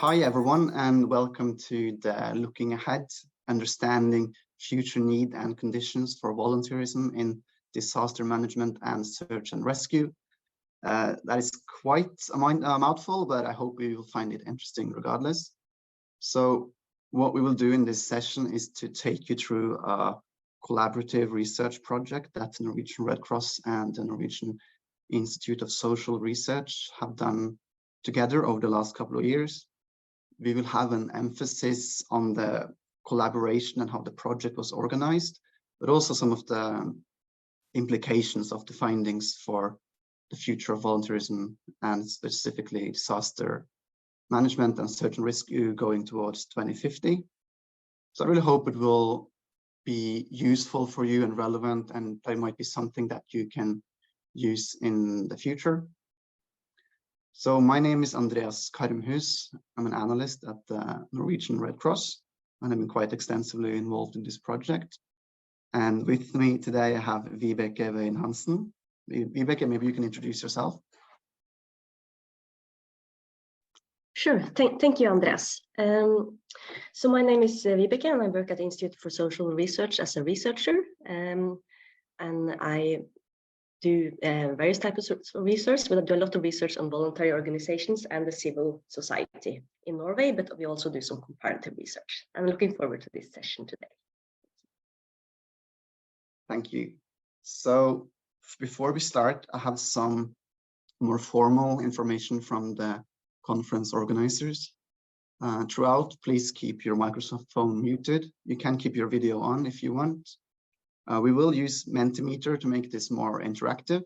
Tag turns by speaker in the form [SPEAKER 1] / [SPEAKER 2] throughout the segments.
[SPEAKER 1] Hi everyone, and welcome to the Looking Ahead, Understanding Future Need and Conditions for Volunteerism in Disaster Management and Search and Rescue. That is quite a mouthful, but I hope you will find it interesting regardless. So what we will do in this session is to take you through a collaborative research project that the Norwegian Red Cross and the Norwegian Institute of Social Research have done together over the last couple of years. We will have an emphasis on the collaboration and how the project was organized, but also some of the implications of the findings for the future of volunteerism and specifically disaster management and search and rescue going towards 2050. So I really hope it will be useful for you and relevant, and there might be something that you can use in the future. So my name is Andreas Karmhus. I'm an analyst at the Norwegian Red Cross, and I've been quite extensively involved in this project. And with me today, I have Vibeke Wøien Hansen. Vibeke, maybe you can introduce yourself.
[SPEAKER 2] Sure. Thank you, Andreas. So my name is Vibeke, and I work at the Institute for Social Research as a researcher. And I do various types of research, but I do a lot of research on voluntary organizations and the civil society in Norway, but we also do some comparative research. I'm looking forward to this session today.
[SPEAKER 1] Thank you. So before we start, I have some more formal information from the conference organizers. Throughout, please keep your microphone muted. You can keep your video on if you want. We will use Mentimeter to make this more interactive.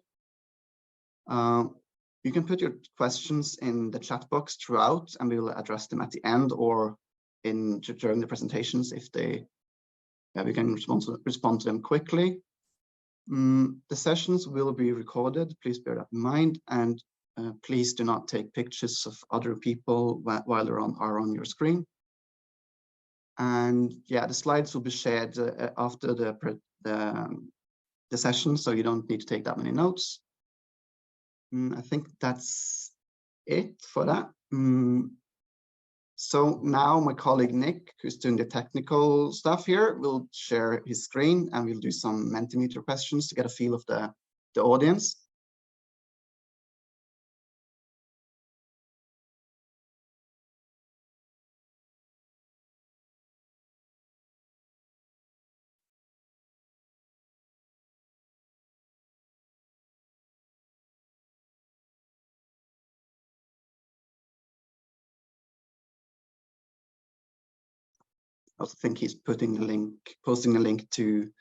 [SPEAKER 1] You can put your questions in the chat box throughout, and we will address them at the end or during the presentations if we can respond to them quickly. The sessions will be recorded. Please bear that in mind, and please do not take pictures of other people while they are on your screen. And yeah, the slides will be shared after the session, so you don't need to take that many notes. I think that's it for that. So now my colleague Nick, who's doing the technical stuff here, will share his screen, and we'll do some Mentimeter questions to get a feel of the audience. I also think he's posting a link to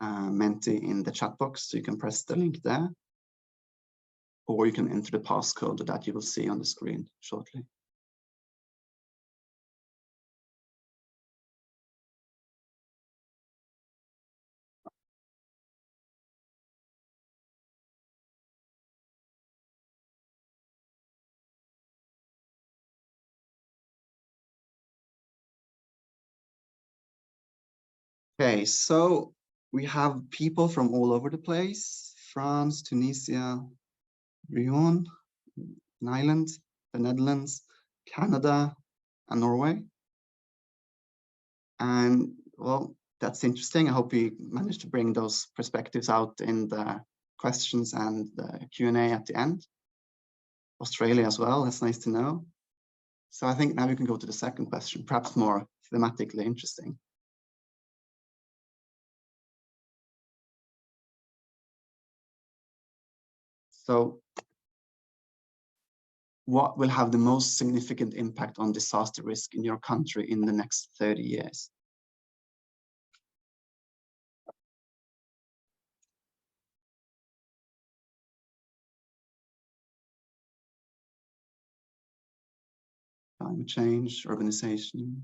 [SPEAKER 1] Menti in the chat box, so you can press the link there, or you can enter the passcode that you will see on the screen shortly. Okay, so we have people from all over the place: France, Tunisia, Wøien, Ireland, the Netherlands, Canada, and Norway. And well, that's interesting. I hope we managed to bring those perspectives out in the questions and the Q&A at the end. Australia as well, that's nice to know. So I think now we can go to the second question, perhaps more thematically interesting. So what will have the most significant impact on disaster risk in your country in the next 30 years? Climate change, urbanization.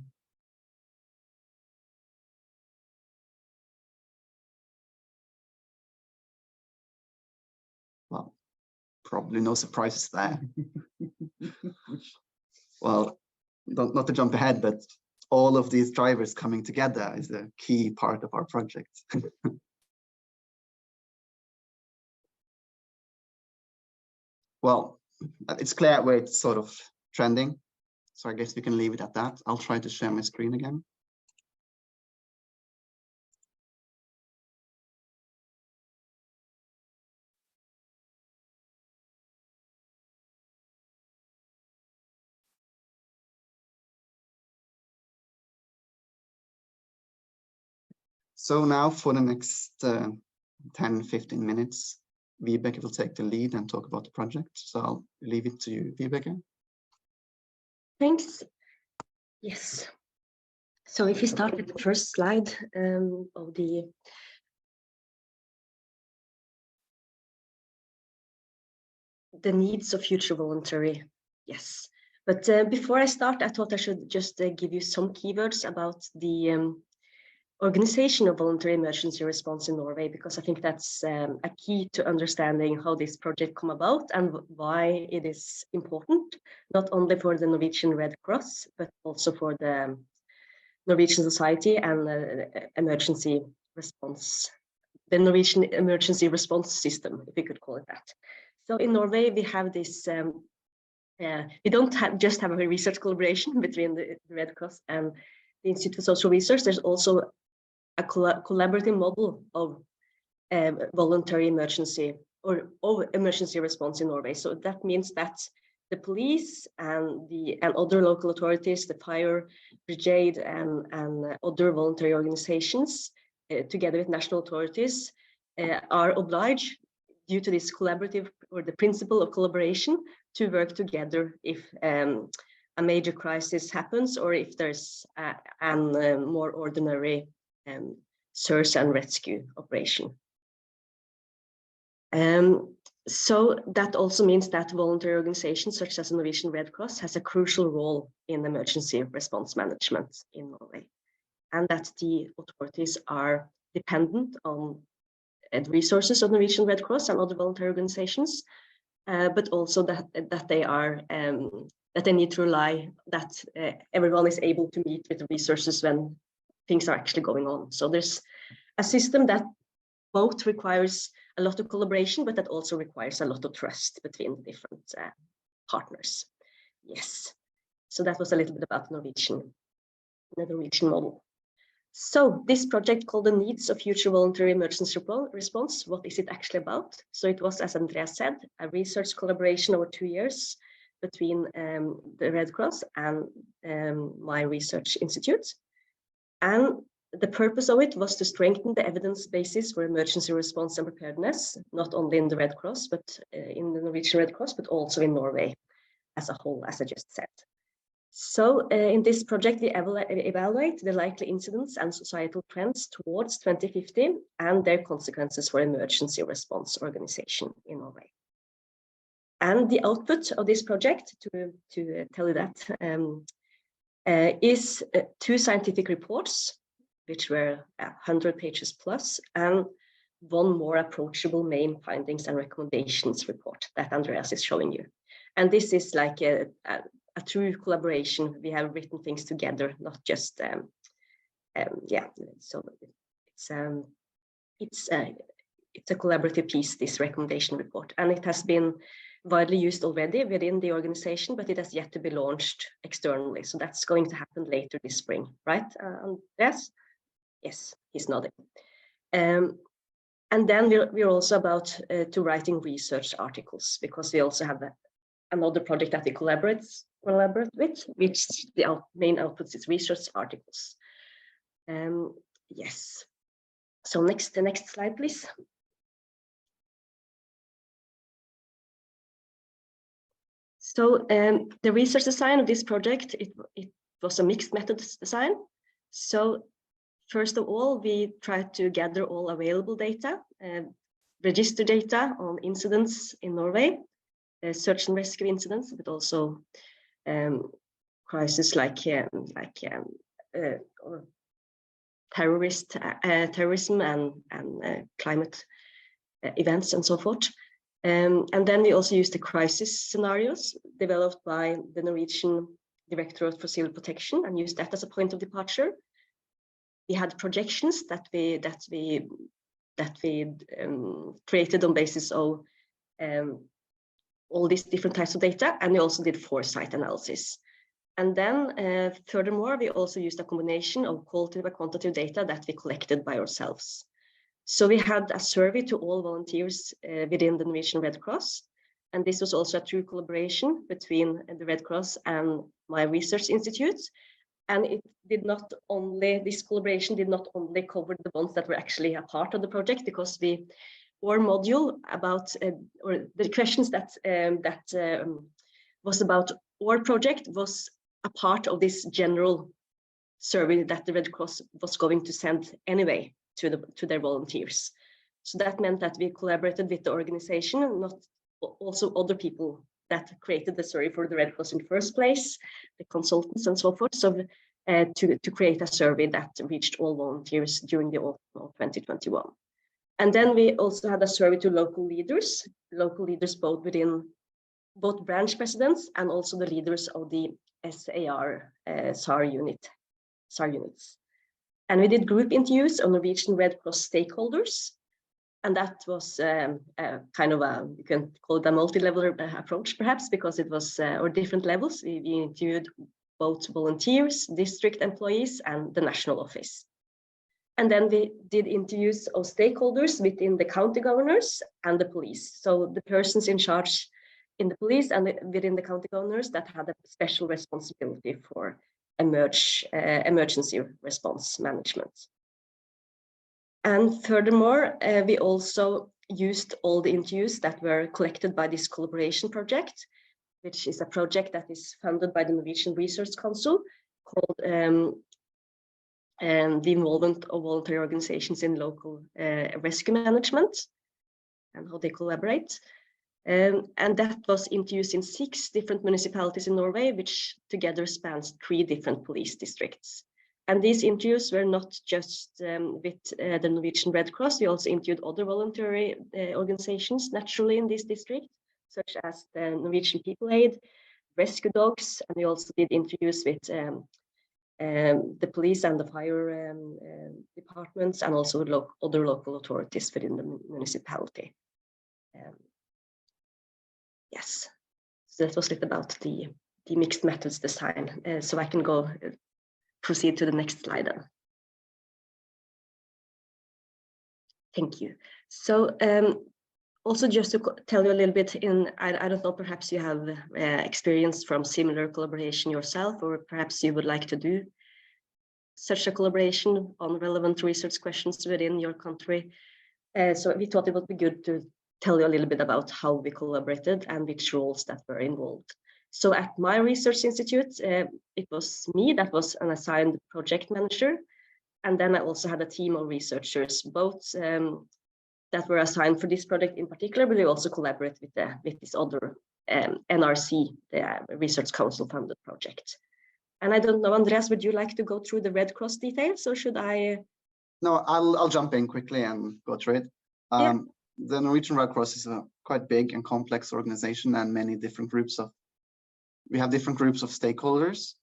[SPEAKER 1] Well, probably no surprises there. Well, not to jump ahead, but all of these drivers coming together is a key part of our project. Well, it's clear where it's sort of trending. So I guess we can leave it at that. I'll try to share my screen again. So now for the next 10-15 minutes, Vibeke will take the lead and talk about the project. So I'll leave it to you, Vibeke.
[SPEAKER 2] Thanks. Yes. So if we start with the first slide of the needs of future voluntary. Yes. But before I start, I thought I should just give you some keywords about the organization of voluntary emergency response in Norway, because I think that's a key to understanding how this project come about and why it is important, not only for the Norwegian Red Cross, but also for the Norwegian society and emergency response, the Norwegian emergency response system, if we could call it that. So in Norway, we have this, we don't just have a research collaboration between the Red Cross and the Institute for Social Research. There's also a collaborative model of voluntary emergency or emergency response in Norway. So that means that the police and other local authorities, the fire brigade and other voluntary organizations, together with national authorities, are obliged, due to this collaborative or the principle of collaboration, to work together if a major crisis happens or if there's a more ordinary search and rescue operation. So that also means that voluntary organizations such as the Norwegian Red Cross has a crucial role in emergency response management in Norway, and that the authorities are dependent on the resources of Norwegian Red Cross and other voluntary organizations, but also that they need to rely that everyone is able to meet with the resources when things are actually going on. So there's a system that both requires a lot of collaboration, but that also requires a lot of trust between the different partners. Yes. So that was a little bit about the Norwegian model. So this project called the Needs of Future Voluntary Emergency Response, what is it actually about? So it was, as Andreas said, a research collaboration over 2 years between the Red Cross and my research institute. And the purpose of it was to strengthen the evidence basis for emergency response and preparedness, not only in the Red Cross, but in the Norwegian Red Cross, but also in Norway as a whole, as I just said. So in this project, we evaluate the likely incidents and societal trends towards 2050 and their consequences for emergency response organization in Norway. And the output of this project, to tell you that, is 2 scientific reports, which were 100 pages plus, and 1 more approachable main findings and recommendations report that Andreas is showing you. And this is like a true collaboration. We have written things together, not just yeah. So it's a collaborative piece, this recommendation report, and it has been widely used already within the organization, but it has yet to be launched externally. So that's going to happen later this spring, right? Yes, yes, he's nodding. And then we're also about to writing research articles, because we also have another project that we collaborate with, which the main outputs is research articles. Yes. So the next slide, please. So the research design of this project, it was a mixed methods design. So first of all, we tried to gather all available data, register data on incidents in Norway, search and rescue incidents, but also crises like terrorism and climate events and so forth. And then we also used the crisis scenarios developed by the Norwegian Directorate for Civil Protection and used that as a point of departure. We had projections that we created on basis of all these different types of data, and we also did foresight analysis. And then furthermore, we also used a combination of qualitative and quantitative data that we collected by ourselves. So we had a survey to all volunteers within the Norwegian Red Cross. And this was also a true collaboration between the Red Cross and my research institute. And it did not only, this collaboration did not only cover the ones that were actually a part of the project, because our module about, or the questions that was about our project was a part of this general survey that the Red Cross was going to send anyway to their volunteers. So that meant that we collaborated with the organization, not also other people that created the survey for the Red Cross in the first place, the consultants and so forth. So to create a survey that reached all volunteers during the autumn of 2021. And then we also had a survey to local leaders both branch presidents and also the leaders of the SAR SAR units. And we did group interviews on Norwegian Red Cross stakeholders. And that was kind of a, you can call it a multi-level approach, perhaps, because it was, or different levels. We interviewed both volunteers, district employees, and the national office. And then we did interviews of stakeholders within the county governors and the police. So the persons in charge in the police and within the county governors that had a special responsibility for emergency response management. And furthermore, we also used all the interviews that were collected by this collaboration project, which is a project that is funded by the Norwegian Research Council, called the involvement of voluntary organizations in local rescue management and how they collaborate. And that was interviews in 6 different municipalities in Norway, which together spans 3 different police districts. And these interviews were not just with the Norwegian Red Cross. We also interviewed other voluntary organizations naturally in this district, such as the Norwegian People Aid, Rescue Dogs, and we also did interviews with the police and the fire departments, and also other local authorities within the municipality. Yes, so that was it about the mixed methods design. So I can proceed to the next slide then. Thank you. So also just to tell you a little bit, I don't know, perhaps you have experience from similar collaboration yourself, or perhaps you would like to do such a collaboration on relevant research questions within your country. So we thought it would be good to tell you a little bit about how we collaborated and which roles that were involved. So at my research institute, it was me that was an assigned project manager. And then I also had a team of researchers, both that were assigned for this project in particular, but we also collaborate with this other NRC, the Research Council funded project. And I don't know, Andreas, would you like to go through the Red Cross details, or should I?
[SPEAKER 1] No, I'll jump in quickly and go through it.
[SPEAKER 2] Yeah.
[SPEAKER 1] The Norwegian Red Cross is a quite big and complex organization, and many different groups of stakeholders.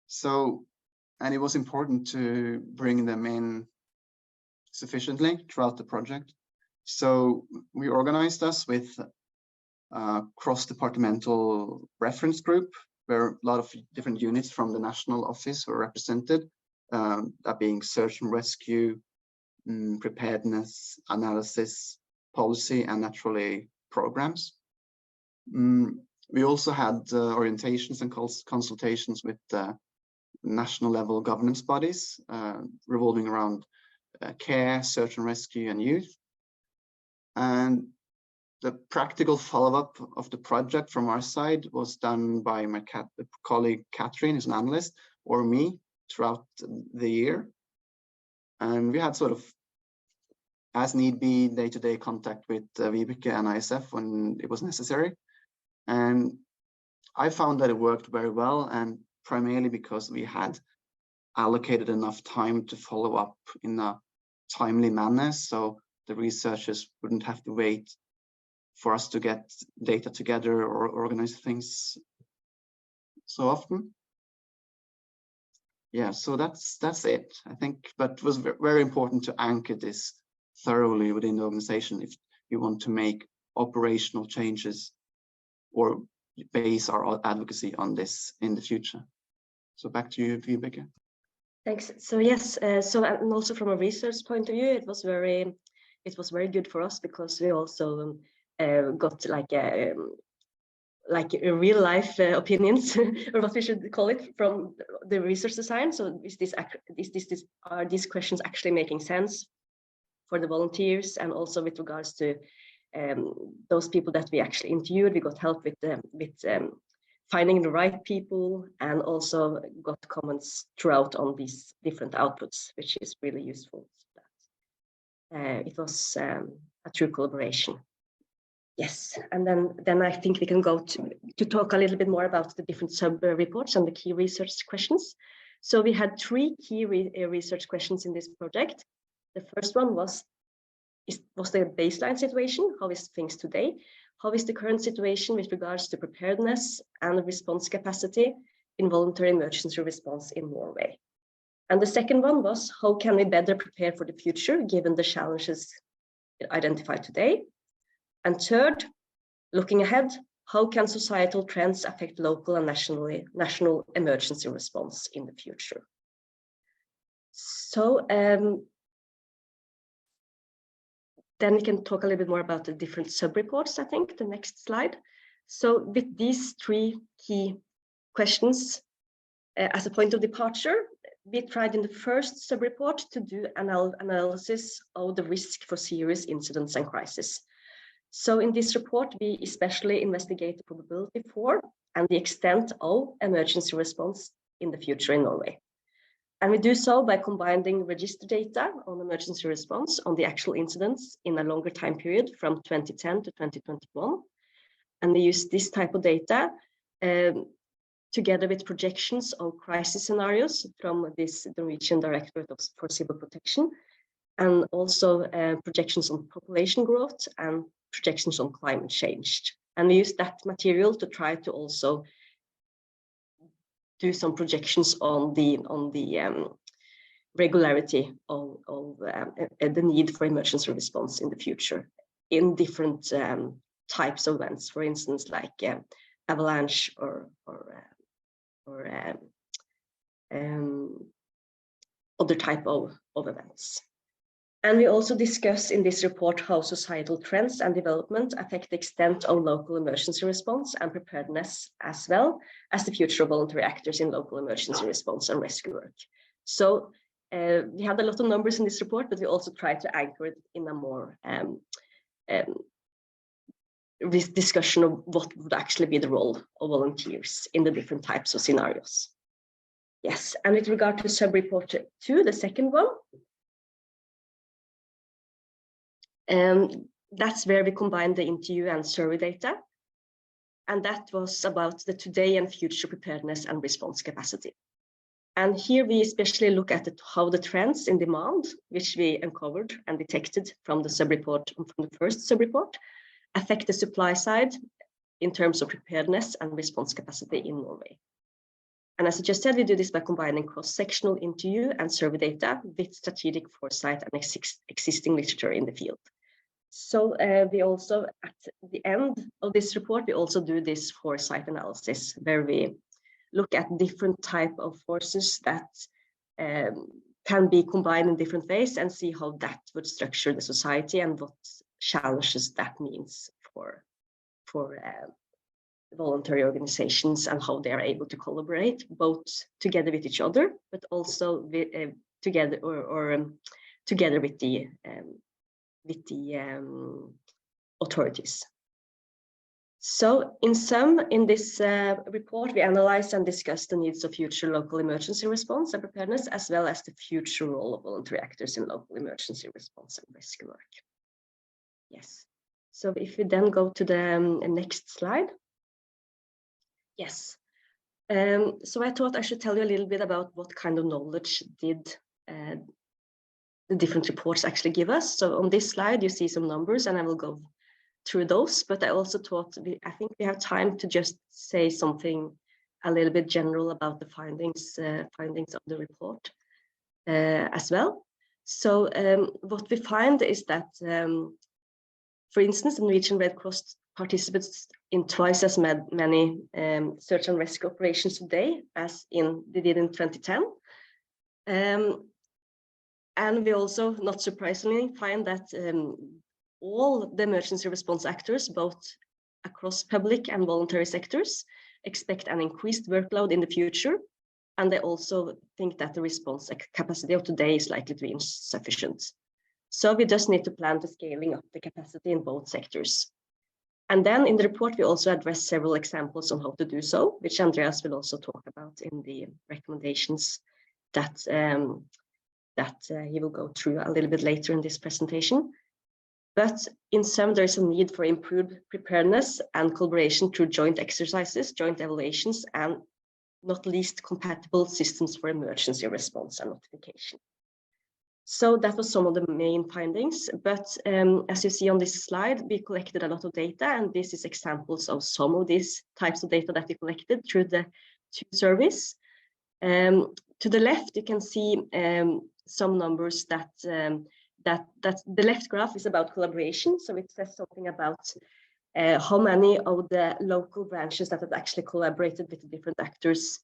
[SPEAKER 1] So, and it was important to bring them in sufficiently throughout the project. So we organized us with a cross-departmental reference group, where a lot of different units from the national office were represented, that being search and rescue, preparedness, analysis, policy, and naturally programs. We also had orientations and consultations with national level governance bodies revolving around care, search and rescue, and youth. And the practical follow-up of the project from our side was done by my colleague Catherine, who's an analyst, or me throughout the year. And we had sort of, as need be, day-to-day contact with Vibeke and ISF when it was necessary. And I found that it worked very well, and primarily because we had allocated enough time to follow up in a timely manner, so the researchers wouldn't have to wait for us to get data together or organize things so often. Yeah, so that's it, I think. But it was very important to anchor this thoroughly within the organization if you want to make operational changes or base our advocacy on this in the future. So back to you, Vibeke.
[SPEAKER 2] Thanks. So yes, and also from a research point of view, it was very good for us, because we also got like a real life opinions, or what we should call it, from the research design. So are these questions actually making sense for the volunteers? And also with regards to those people that we actually interviewed, we got help with finding the right people, and also got comments throughout on these different outputs, which is really useful. It was a true collaboration. Yes, and then I think we can go to talk a little bit more about the different sub-reports and the key research questions. So we had 3 key research questions in this project. The first one was the baseline situation. How is things today? How is the current situation with regards to preparedness and response capacity in voluntary emergency response in Norway? And the second one was, how can we better prepare for the future given the challenges identified today? And third, looking ahead, how can societal trends affect local and national emergency response in the future? So then we can talk a little bit more about the different sub-reports, I think, the next slide. So with these 3 key questions as a point of departure, we tried in the first sub-report to do analysis of the risk for serious incidents and crises. So in this report, we especially investigate the probability for and the extent of emergency response in the future in Norway. And we do so by combining register data on emergency response on the actual incidents in a longer time period from 2010 to 2021. And we use this type of data together with projections of crisis scenarios from this Norwegian Directorate for Civil Protection, and also projections on population growth and projections on climate change. And we use that material to try to also do some projections on the regularity of the need for emergency response in the future in different types of events, for instance, like avalanche or other type of events. And we also discuss in this report how societal trends and development affect the extent of local emergency response and preparedness, as well as the future of voluntary actors in local emergency response and rescue work. So we had a lot of numbers in this report, but we also tried to anchor it in a more discussion of what would actually be the role of volunteers in the different types of scenarios. Yes, and with regard to sub-report 2, the second one, that's where we combined the interview and survey data. And that was about the today and future preparedness and response capacity. And here we especially look at how the trends in demand, which we uncovered and detected from the sub-report, from the first sub-report, affect the supply side in terms of preparedness and response capacity in Norway. And as I just said, we do this by combining cross-sectional interview and survey data with strategic foresight and existing literature in the field. So we also, at the end of this report, we also do this foresight analysis, where we look at different type of forces that can be combined in different ways, and see how that would structure the society and what challenges that means for voluntary organizations, and how they are able to collaborate both together with each other, but also with, together together with the authorities. So in sum, in this report, we analyze and discuss the needs of future local emergency response and preparedness, as well as the future role of voluntary actors in local emergency response and rescue work. Yes. So if we then go to the next slide. Yes. So I thought I should tell you a little bit about what kind of knowledge did the different reports actually give us. So on this slide, you see some numbers, and I will go through those, but I also thought I think we have time to just say something a little bit general about the findings of the report as well. So what we find is that, for instance, the Norwegian Red Cross participates in twice as many search and rescue operations today as they did in 2010. And we also, not surprisingly, find that all the emergency response actors, both across public and voluntary sectors, expect an increased workload in the future. And they also think that the response capacity of today is likely to be insufficient. So we just need to plan for scaling up the capacity in both sectors. And then in the report, we also address several examples on how to do so, which Andreas will also talk about in the recommendations that he will go through a little bit later in this presentation. But in sum, there is a need for improved preparedness and collaboration through joint exercises, joint evaluations, and not least compatible systems for emergency response and notification. So that was some of the main findings. But as you see on this slide, we collected a lot of data, and this is examples of some of these types of data that we collected through the two surveys. To the left, you can see some numbers that the left graph is about collaboration. So it says something about how many of the local branches that have actually collaborated with the different actors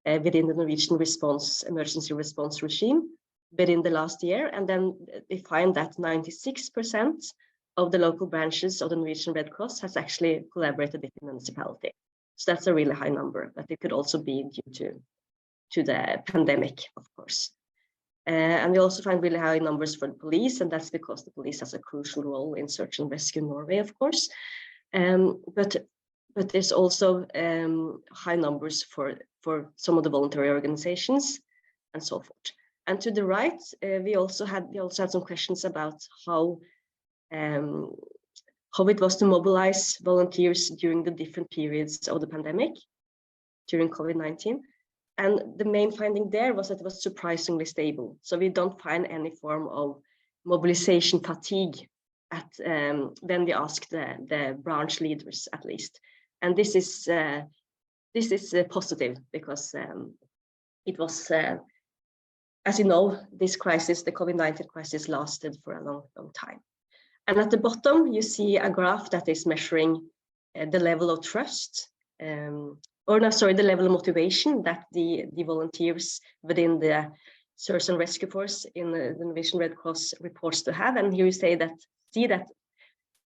[SPEAKER 2] within the Norwegian emergency response regime within the last year. And then they find that 96% of the local branches of the Norwegian Red Cross has actually collaborated with the municipality. So that's a really high number, but it could also be due to the pandemic, of course. And we also find really high numbers for the police, and that's because the police has a crucial role in search and rescue in Norway, of course. But there's also high numbers for some of the voluntary organizations and so forth. And to the right, we also had some questions about how it was to mobilize volunteers during the different periods of the pandemic, during COVID-19. And the main finding there was that it was surprisingly stable. So we don't find any form of mobilization fatigue when we ask the branch leaders, at least. And this is positive because it was, as you know, this crisis, the COVID-19 crisis, lasted for a long, long time. And at the bottom, you see a graph that is measuring the level of trust, the level of motivation that the volunteers within the search and rescue force in the Norwegian Red Cross reports to have. And here you see that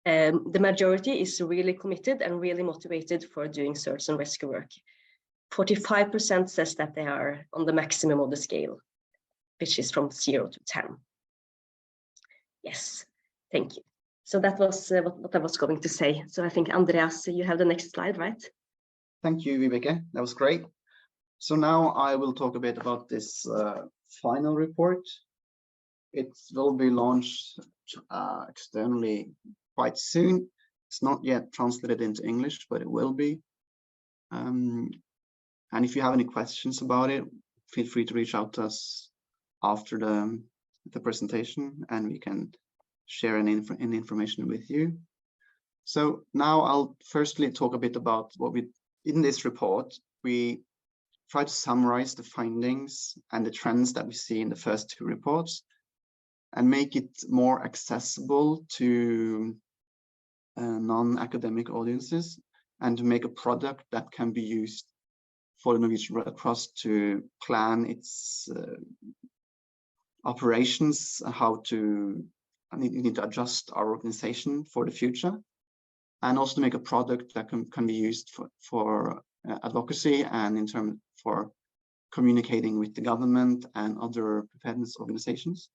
[SPEAKER 2] the majority is really committed and really motivated for doing search and rescue work. 45% says that they are on the maximum of the scale, which is from 0 to 10. Yes, thank you. So that was what I was going to say. So I think, Andreas, you have the next slide, right?
[SPEAKER 1] Thank you, Vibeke. That was great. So now I will talk a bit about this final report. It will be launched externally quite soon. It's not yet translated into English, but it will be. And if you have any questions about it, feel free to reach out to us after the presentation, and we can share any information with you. So now I'll firstly talk a bit about what in this report, we try to summarize the findings and the trends that we see in the first two reports and make it more accessible to non-academic audiences, and to make a product that can be used for the Norwegian Red Cross to plan its operations, how to need to adjust our organization for the future, and also to make a product that can be used for advocacy and for communicating with the government and other preparedness organizations.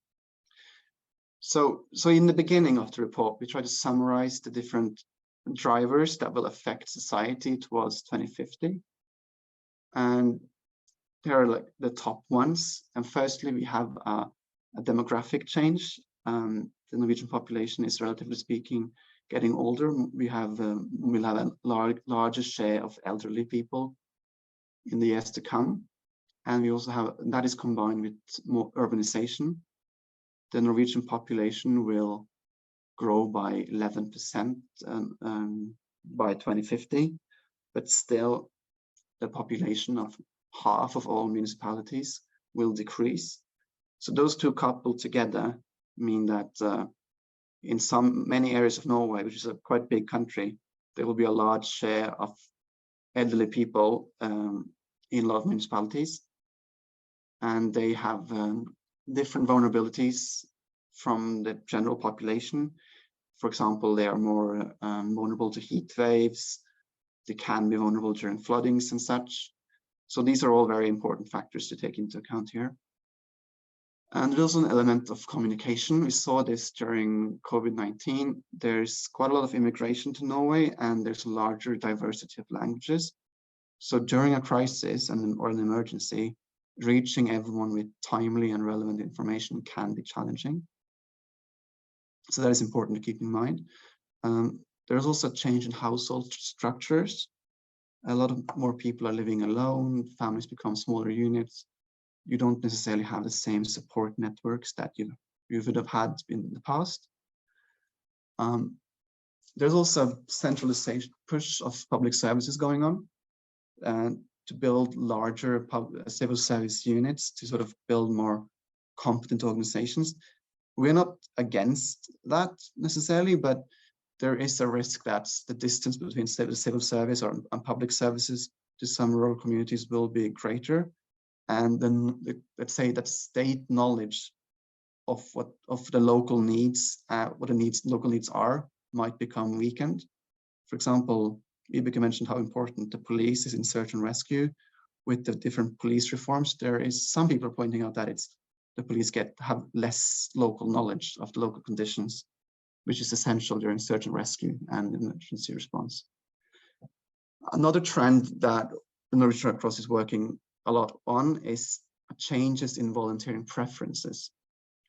[SPEAKER 1] So in the beginning of the report, we try to summarize the different drivers that will affect society towards 2050. And there are like the top ones. And firstly, we have a demographic change. The Norwegian population is, relatively speaking, getting older. We'll have a larger share of elderly people in the years to come. And we also have, that is combined with more urbanization. The Norwegian population will grow by 11% by 2050, but still the population of half of all municipalities will decrease. So those two coupled together mean that in many areas of Norway, which is a quite big country, there will be a large share of elderly people in a lot of municipalities, and they have different vulnerabilities from the general population. For example, they are more vulnerable to heat waves. They can be vulnerable during floodings and such. So these are all very important factors to take into account here. And there's also an element of communication. We saw this during COVID-19. There's quite a lot of immigration to Norway, and there's a larger diversity of languages. So during a crisis or an emergency, reaching everyone with timely and relevant information can be challenging. So that is important to keep in mind. There's also a change in household structures. A lot of more people are living alone, families become smaller units. You don't necessarily have the same support networks that you would have had in the past. There's also a centralization push of public services going on to build larger civil service units, to sort of build more competent organizations. We're not against that necessarily, but there is a risk that the distance between civil service and public services to some rural communities will be greater. And then let's say that state knowledge of the local needs, what the local needs are, might become weakened. For example, Vibeke mentioned how important the police is in search and rescue. With the different police reforms, there is some people pointing out that the police have less local knowledge of the local conditions, which is essential during search and rescue and emergency response. Another trend that the Norwegian Red Cross is working a lot on is changes in volunteering preferences.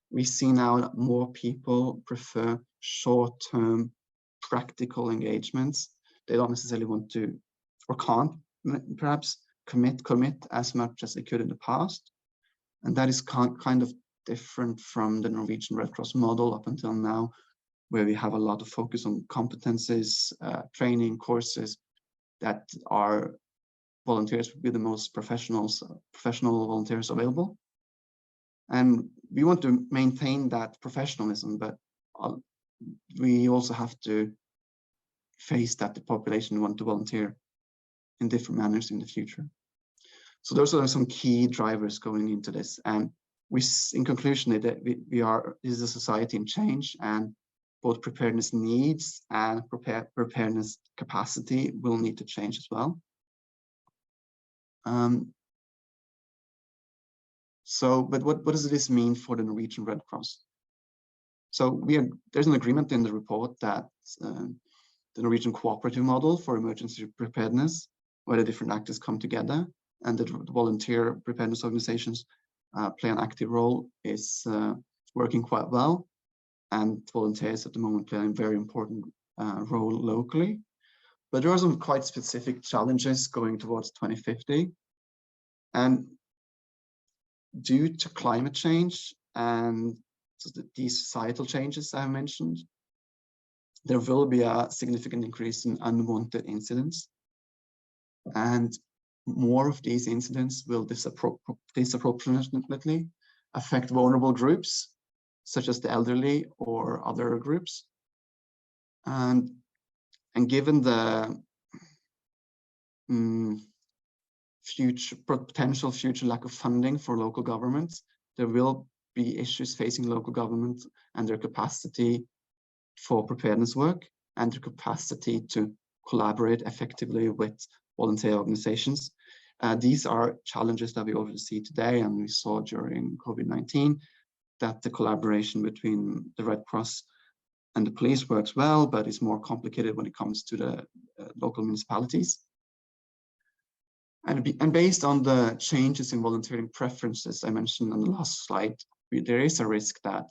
[SPEAKER 1] We see now that more people prefer short-term practical engagements. They don't necessarily want to, or can't perhaps commit as much as they could in the past. And that is kind of different from the Norwegian Red Cross model up until now, where we have a lot of focus on competencies, training courses that are volunteers would be the most professional volunteers available. And we want to maintain that professionalism, but we also have to face that the population want to volunteer in different manners in the future. So those are some key drivers going into this. And in conclusion, that this is a society in change, and both preparedness needs and preparedness capacity will need to change as well. But what does this mean for the Norwegian Red Cross? So there's an agreement in the report that the Norwegian cooperative model for emergency preparedness, where the different actors come together and the volunteer preparedness organizations play an active role, is working quite well. And volunteers at the moment play a very important role locally. But there are some quite specific challenges going towards 2050. And due to climate change and these societal changes I mentioned, there will be a significant increase in unwanted incidents. And more of these incidents will disproportionately affect vulnerable groups, such as the elderly or other groups. And given the potential future lack of funding for local governments, there will be issues facing local governments and their capacity for preparedness work and their capacity to collaborate effectively with volunteer organizations. These are challenges that we already see today, and we saw during COVID-19 that the collaboration between the Red Cross and the police works well, but it's more complicated when it comes to the local municipalities. And based on the changes in volunteering preferences I mentioned on the last slide, there is a risk that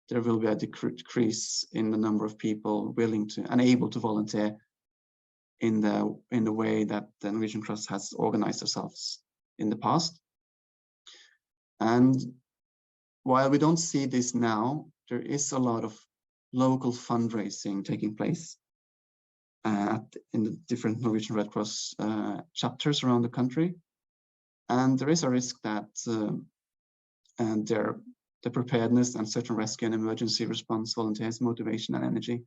[SPEAKER 1] there will be a decrease in the number of people willing to and able to volunteer in the way that the Norwegian Cross has organized ourselves in the past. And while we don't see this now, there is a lot of local fundraising taking place in the different Norwegian Red Cross chapters around the country. And there is a risk that the preparedness and search and rescue and emergency response volunteers' motivation and energy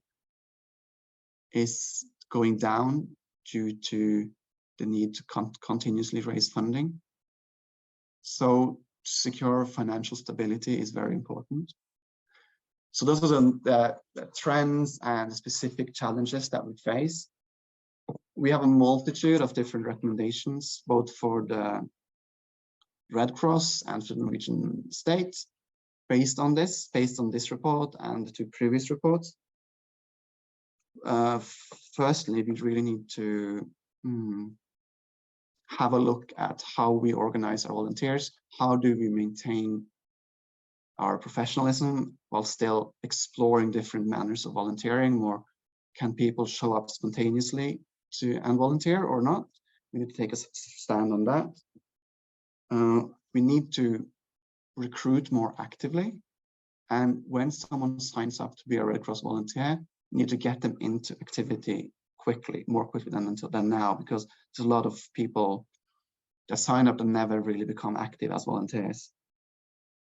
[SPEAKER 1] is going down due to the need to continuously raise funding. So to secure financial stability is very important. So those are the trends and specific challenges that we face. We have a multitude of different recommendations, both for the Red Cross and for the Norwegian state, based on this report and the two previous reports. Firstly, we really need to have a look at how we organize our volunteers. How do we maintain our professionalism while still exploring different manners of volunteering? Or can people show up spontaneously and volunteer or not? We need to take a stand on that. We need to recruit more actively. And when someone signs up to be a Red Cross volunteer, we need to get them into activity quickly, more quickly than now, because there's a lot of people that sign up and never really become active as volunteers.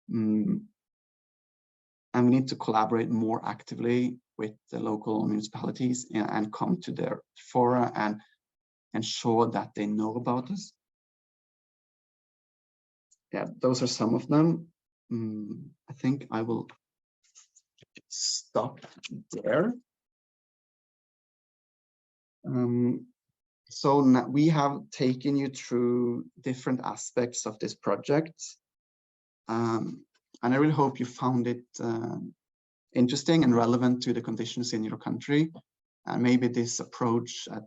[SPEAKER 1] And we need to collaborate more actively with the local municipalities and come to their fora and ensure that they know about us. Yeah, those are some of them. I think I will stop there. So now we have taken you through different aspects of this project. And I really hope you found it interesting and relevant to the conditions in your country. And maybe this approach at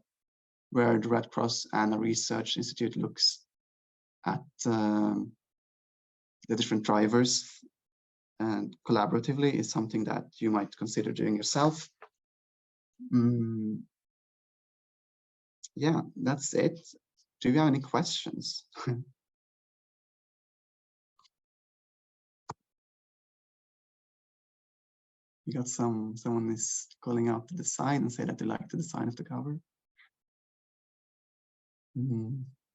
[SPEAKER 1] where the Red Cross and the Research Institute looks at the different drivers and collaboratively is something that you might consider doing yourself. Yeah, that's it. Do you have any questions? We got someone is calling out the design and say that they like the design of the cover.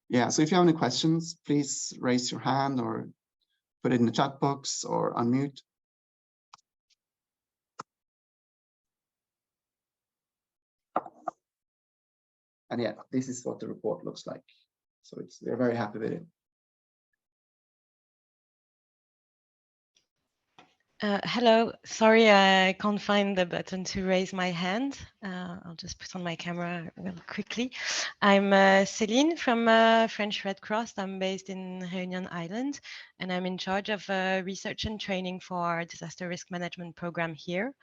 [SPEAKER 1] Yeah, so if you have any questions, please raise your hand or put it in the chat box or unmute. And yeah, this is what the report looks like. So we're very happy with it.
[SPEAKER 3] Hello, sorry, I can't find the button to raise my hand. I'll just put on my camera really quickly. I'm Céline from French Red Cross. I'm based in Réunion Island, and I'm in charge of research and training for our disaster risk management program here.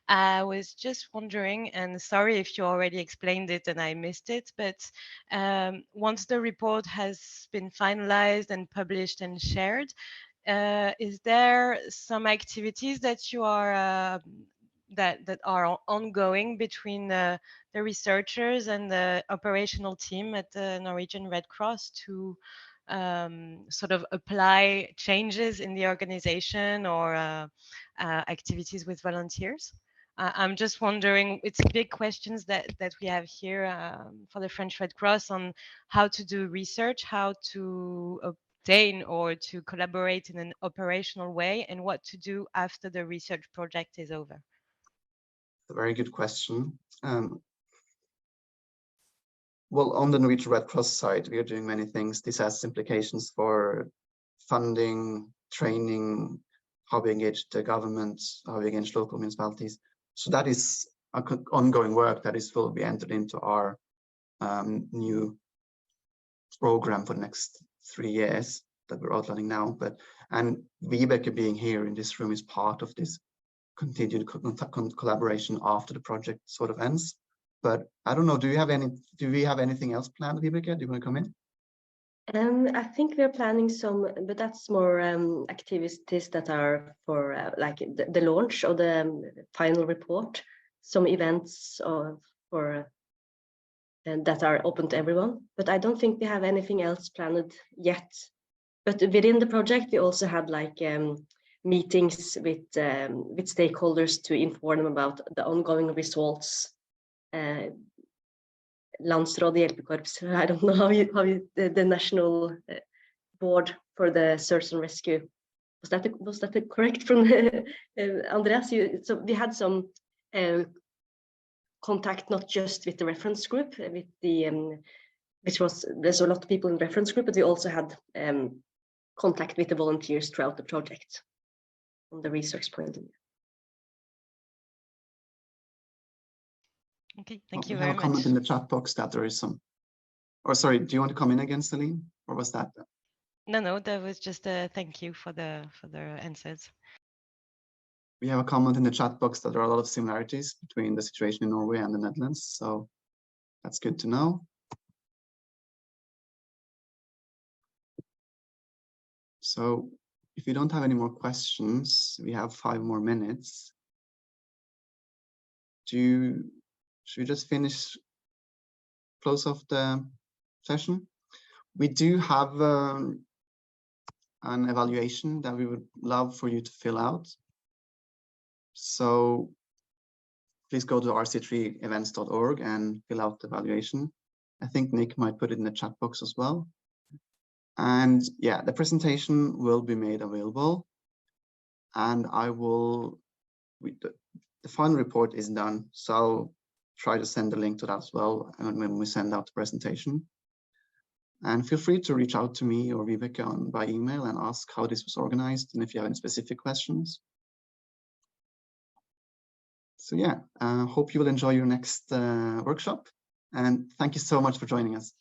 [SPEAKER 3] I was just wondering, and sorry if you already explained it and I missed it, but once the report has been finalized and published and shared, is there some activities that you are that are ongoing between the researchers and the operational team at the Norwegian Red Cross to sort of apply changes in the organization or activities with volunteers? I'm just wondering, it's big questions that we have here for the French Red Cross on how to do research, how to obtain or to collaborate in an operational way, and what to do after the research project is over.
[SPEAKER 1] A very good question. Well, on the Norwegian Red Cross side, we are doing many things. This has implications for funding, training, how we engage the government, how we engage local municipalities. So that is ongoing work that will be entered into our new program for the next 3 years that we're outlining now. And Vibeke being here in this room is part of this continued collaboration after the project sort of ends. But I don't know, do we have anything else planned, Vibeke? Do you want to come in?
[SPEAKER 2] I think we're planning some, but that's more activities that are for like the launch of the final report, some events for that are open to everyone. But I don't think we have anything else planned yet. But within the project, we also had like meetings with stakeholders to inform them about the ongoing results. Landsråd Hjelpekorps, I don't know how the national board for the search and rescue. Was that correct from Andreas? So we had some contact not just with the reference group, with the there's a lot of people in the reference group, but we also had contact with the volunteers throughout the project from the research point of view.
[SPEAKER 3] Okay, thank you
[SPEAKER 1] we
[SPEAKER 3] very
[SPEAKER 1] have a comment
[SPEAKER 3] much.
[SPEAKER 1] in the chat box that there is some, or sorry, do you want to come in again, Celine, or was that?
[SPEAKER 3] No, that was just a thank you for the answers.
[SPEAKER 1] We have a comment in the chat box that there are a lot of similarities between the situation in Norway and the Netherlands, so that's good to know. So if you don't have any more questions, we have 5 more minutes. Should we just close off the session? We do have an evaluation that we would love for you to fill out. So please go to rc3events.org and fill out the evaluation. I think Nick might put it in the chat box as well. And yeah, the presentation will be made available. And the final report is done. So I'll try to send a link to that as well when we send out the presentation. And feel free to reach out to me or Vibeke by email and ask how this was organized and if you have any specific questions. So yeah, hope you will enjoy your next workshop. And thank you so much for joining us.